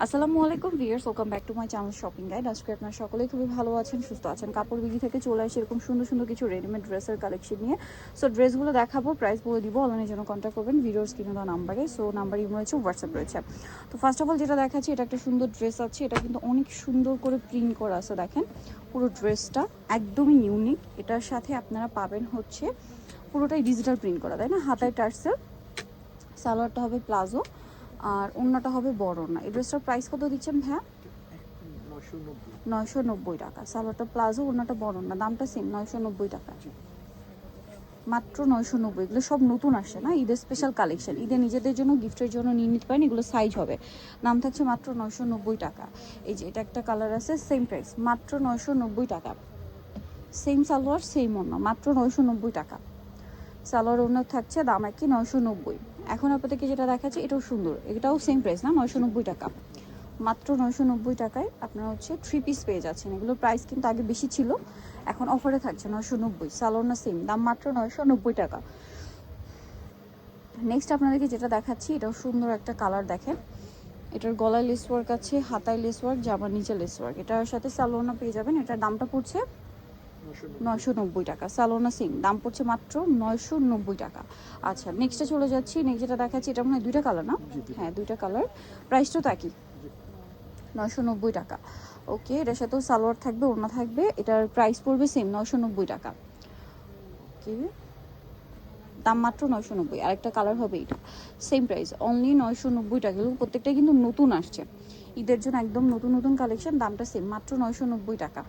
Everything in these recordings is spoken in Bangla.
আসসালামু আলাইকুম viewers, welcome back to my channel shopping guide. আজকে আপনারা সকলেই খুবই ভালো আছেন, সুস্থ আছেন। কাপড় বিডি থেকে চলে আসে এরকম সুন্দর সুন্দর কিছু রেডিমেড ড্রেসের কালেকশন নিয়ে। সো ড্রেসগুলো দেখাবো, প্রাইস বলে দিব, অনলাইনের জন্য কন্ট্যাক্ট করবেন ভিডিওর স্ক্রিনে দেওয়া নাম্বারে। সো নাম্বার ইমো রয়েছে, হোয়াটসঅ্যাপ রয়েছে। তো ফার্স্ট অফ অল যেটা দেখাচ্ছি, এটা একটা সুন্দর ড্রেস আছে। এটা কিন্তু অনেক সুন্দর করে প্রিন্ট করা আছে, দেখেন পুরো ড্রেসটা একদমই ইউনিক। এটার সাথে আপনারা পাবেন হচ্ছে পুরোটাই ডিজিটাল প্রিন্ট করা, তাই না? হাতায় টার্সেল, সালোয়ারটা হবে প্লাজো, আর অন্যটা হবে বড় না। এই ড্রেসটার প্রাইস কত দিচ্ছেন ভাইয়া? 990 টাকা। সালোয়ারটা প্লাজো, অন্যটা বড় না, দামটা সেম 990 টাকা, মাত্র 990। এগুলো সব নতুন আসে না, ঈদের স্পেশাল কালেকশন, ঈদের নিজেদের জন্য গিফটের জন্য নিয়ে নিতে পারেন। এগুলো সাইজ হবে, দাম থাকছে মাত্র 990 টাকা। এই যে এটা একটা কালার আছে, সেম প্রাইস, মাত্র 990 টাকা। সেম সালোয়ার সেম ওড়না, মাত্র 990 টাকা। সালোয়ার ওড়না থাকছে দাম একই 990। এখন আপনাদেরকে যেটা দেখাচ্ছি এটাও সুন্দর, এটাও সেম প্রাইস না, 990 টাকা। মাত্র 990 টাকায় আপনারা হচ্ছে 3 পিস পেয়ে যাচ্ছেন। এগুলোর প্রাইস কিন্তু আগে বেশি ছিল, এখন অফারে থাকছে 990। সালোয়ার না সেম দাম, মাত্র 990 টাকা। নেক্সট আপনাদেরকে যেটা দেখাচ্ছি, এটাও সুন্দর একটা কালার, দেখেন এটার গলায় লেস ওয়ার্ক আছে, হাতায় লেস ওয়ার্ক, জামার নিচে লেস ওয়ার্ক। এটার সাথে সালোয়ার না পেয়ে যাবেন। এটার দামটা পড়ছে 990 টাকা। সালোনা সিং দাম পড়ছে মাত্র 990 টাকা। আচ্ছা নেক্সটে চলে যাচ্ছি। নেক্সট যেটা দেখাচ্ছি, এটা মনে হয় দুইটা কালার না? হ্যাঁ দুইটা কালার, প্রাইসটাও তো একই, 990 টাকা। ওকে, এটার সাথেও সালোয়ার থাকবে, ওড়না থাকবে, এটার প্রাইস পড়বে সেম 990 টাকা। ওকে, দাম মাত্র 990। আরেকটা কালার হবে এটা, সেম প্রাইস, অনলি 990 টাকা। এগুলো প্রত্যেকটাই কিন্তু নতুন আসছে ঈদের জন্য, একদম নতুন নতুন কালেকশন, দামটা সেম, মাত্র 990 টাকা।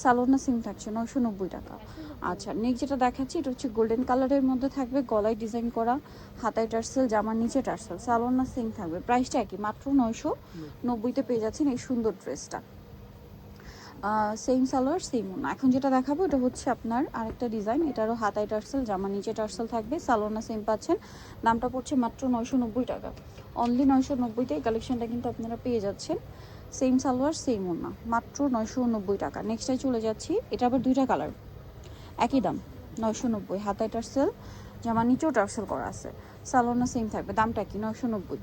সালোনা সিং থাকছে 990 টাকা। আচ্ছা নেক্সট যেটা দেখাচ্ছি, এটা হচ্ছে গোল্ডেন কালারের মধ্যে থাকবে, গলায় ডিজাইন করা, হাতায় টার্সেল, জামার নিচে টার্সেল, সালোনা সিং থাকবে, প্রাইসটা একই, মাত্র 990-তে পেয়ে যাচ্ছেন এই সুন্দর ড্রেসটা। সেম সালোয়ার সেম ওনা। এখন যেটা দেখাবো এটা হচ্ছে আপনার আরেকটা ডিজাইন, এটারও হাতায় টার্সেল, জামার নিচে টার্সেল থাকবে, সালোনা সেম পাচ্ছেন, দামটা পড়ছে মাত্র 990 টাকা। অনলি 990-তে এই কালেকশনটা কিন্তু আপনারা পেয়ে যাচ্ছেন। সেম সালোয়ার সেম ওনা, মাত্র 990 টাকা। নেক্সটটাই চলে যাচ্ছি, এটা আবার দুইটা কালার, একই দাম 990। হাতায় টার্সেল, জামার নিচেও টার্সেল করা আছে, সালোনা সেম থাকবে, দামটা কি 990।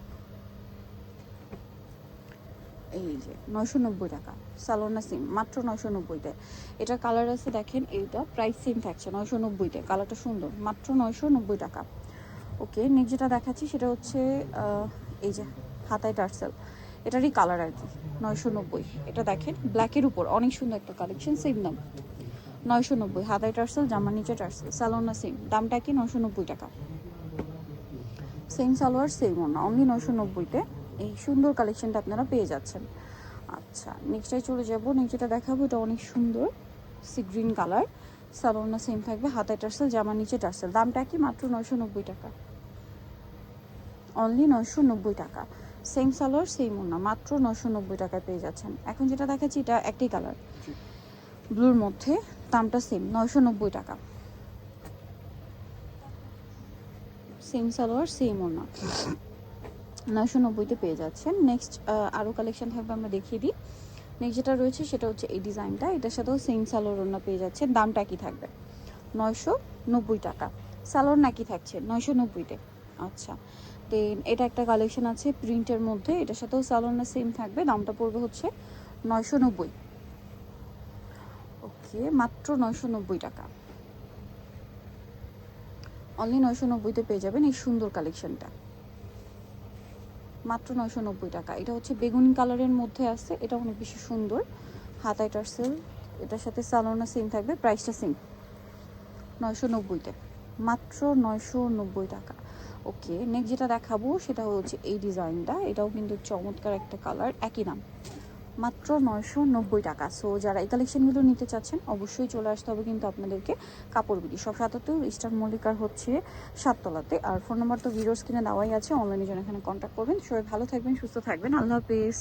এই যে 990 টাকা, সালোনা সিম, মাত্র 990-তে। এটা কালার আছে দেখেন, এইটা প্রাইস সেম থাকছে 990-তে, কালারটা সুন্দর, মাত্র 990 টাকা। ওকে, নেক্সট যেটা দেখাচ্ছি সেটা হচ্ছে এই যে হাতায় টার্সেল, এটারই কালার আর কি, 990। এটা দেখেন ব্ল্যাকের উপর অনেক সুন্দর একটা কালেকশন, সেম দাম 990। হাতায় টার্সেল, জামার নিচে টার্সেল, সালোনা সেম, দামটা কি 990 টাকা। সেম সালোয়ার সেম ওনা, অনলি 990-তে এই সুন্দর কালেকশনটা আপনারা পেয়ে যাচ্ছেন। আচ্ছা নেক্সটটাই চলে যাব। নেক্সট যেটা দেখাবো এটা অনেক সুন্দর, সি গ্রিন কালার, সালোনা সেম থাকবে, হাতায় টার্সেল, জামার নিচে টার্সেল, দামটা কি মাত্র 990 টাকা। অনলি 990 টাকা। সেম সালোয়ার সেম ওনা, মাত্র 990 টাকায় পেয়ে যাচ্ছেন। এখন যেটা দেখাচ্ছি এটা একটাই কালার, ব্লুর মধ্যে, দামটা সেম 990 টাকা। সেম সালোয়ার সেম ওনা, 990-তে পেয়ে যাচ্ছেন। নেক্সট আরও কালেকশন থাকবে, আমরা দেখিয়ে দিই। নেক্সট যেটা রয়েছে সেটা হচ্ছে এই ডিজাইনটা, এটার সাথেও সেম সালোয়ার ওড়না পেয়ে যাচ্ছেন, দামটা কি থাকবে 990 টাকা। সালোয়ার নাকি থাকছে 990-তে। আচ্ছা দেন এটা একটা কালেকশন আছে প্রিন্টের মধ্যে, এটার সাথেও সালোয়ার সেম থাকবে, দামটা পড়বে হচ্ছে 990। ওকে, মাত্র 990 টাকা। অনলি 990-তে পেয়ে যাবেন এই সুন্দর কালেকশনটা, মাত্র 990 টাকা। এটা হচ্ছে বেগুনি কালারের মধ্যে আছে, এটা অনেক বেশি সুন্দর, হাতায় টার্সেল, এটার সাথে সালোনা সেম থাকবে, প্রাইসটা সেম 990-তে, মাত্র 990 টাকা। ওকে, নেক্সট যেটা দেখাবো সেটা হচ্ছে এই ডিজাইনটা, এটাও কিন্তু চমৎকার একটা কালার, একই দাম, মাত্র 990 টাকা। সো যারা এই কালেকশনগুলো নিতে চাচ্ছেন অবশ্যই চলে আসতে হবে কিন্তু আপনাদেরকে কাপড় বিডি সব 77 ইস্টার্ন মল্লিকার হচ্ছে 7তলাতে। আর ফোন নাম্বার তো ভিডিওর স্ক্রিনে দেওয়াই আছে, অনলাইনে জন্য এখানে কন্ট্যাক্ট করবেন। সবাই ভালো থাকবেন, সুস্থ থাকবেন, আল্লাহ হাফেজ।